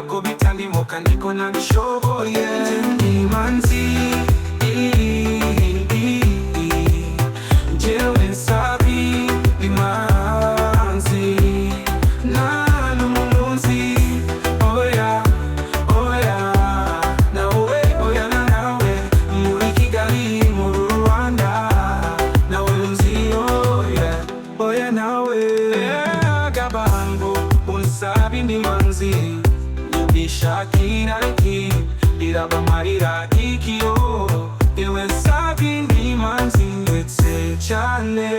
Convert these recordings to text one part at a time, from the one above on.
ko bitandimoka ndiko nabishoboye. Imanzi, njyewe Nsabi, Imanzi, nta n'umuntu unzi. Oya, oya, nawe, oya na nawe, muri Kigali, muri Rwanda, nawe Unzii, oya, oya nawe. Agabango, Unsabi n'Imanzi, nibishakira iki, irabamarira iki yo. Njyewe Nsabi n'Imanzi ndetse cyane,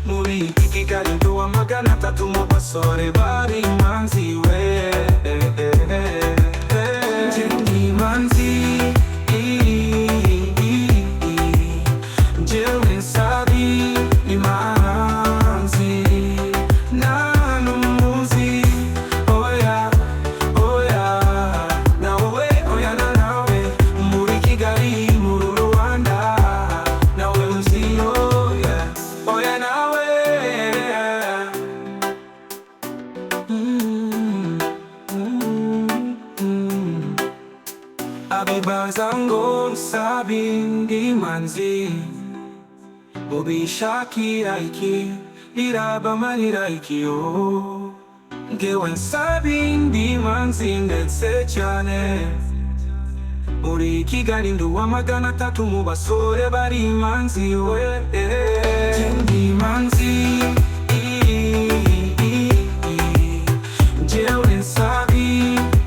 muri iki Kigali ndi uwa 300 mu basore bari Imanzi we. Imanzi, njyewe Nsabi, Imanzi, nta n'umuntu unzi. Oya, oya, nawe, oya na nawe, muri Kigali, muri Rwanda, nawe Unzii, oya, oya nawe. Abibaza ngo Nsabi n'Imanzi, ubishakira iki, irabamarira iki yo. Njyewe Nsabi n'Imanzi ndetse cyane, muri Kigali ndi uwa 300 mu basore bari Imanzi we. Imanzi, njyewe Nsabi,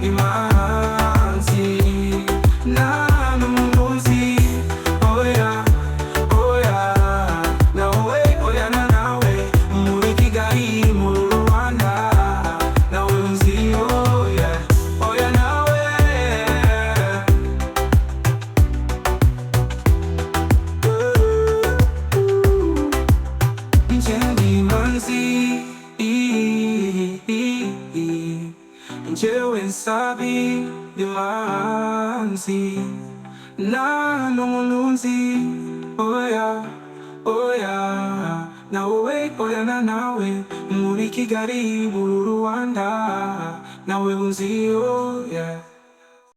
Imanzi, nta n'umuntu unzi. Oya, oya, nawe, oya na nawe, muri Kigali, muri Rwanda, nawe Unzii, oya, oya nawe. Njyewe Nsabi, Imanzi, nta n'umuntu unzi. Oya, oya, nawe, oya na nawe, muri Kigali, muri Rwanda, nawe Unzii, oya.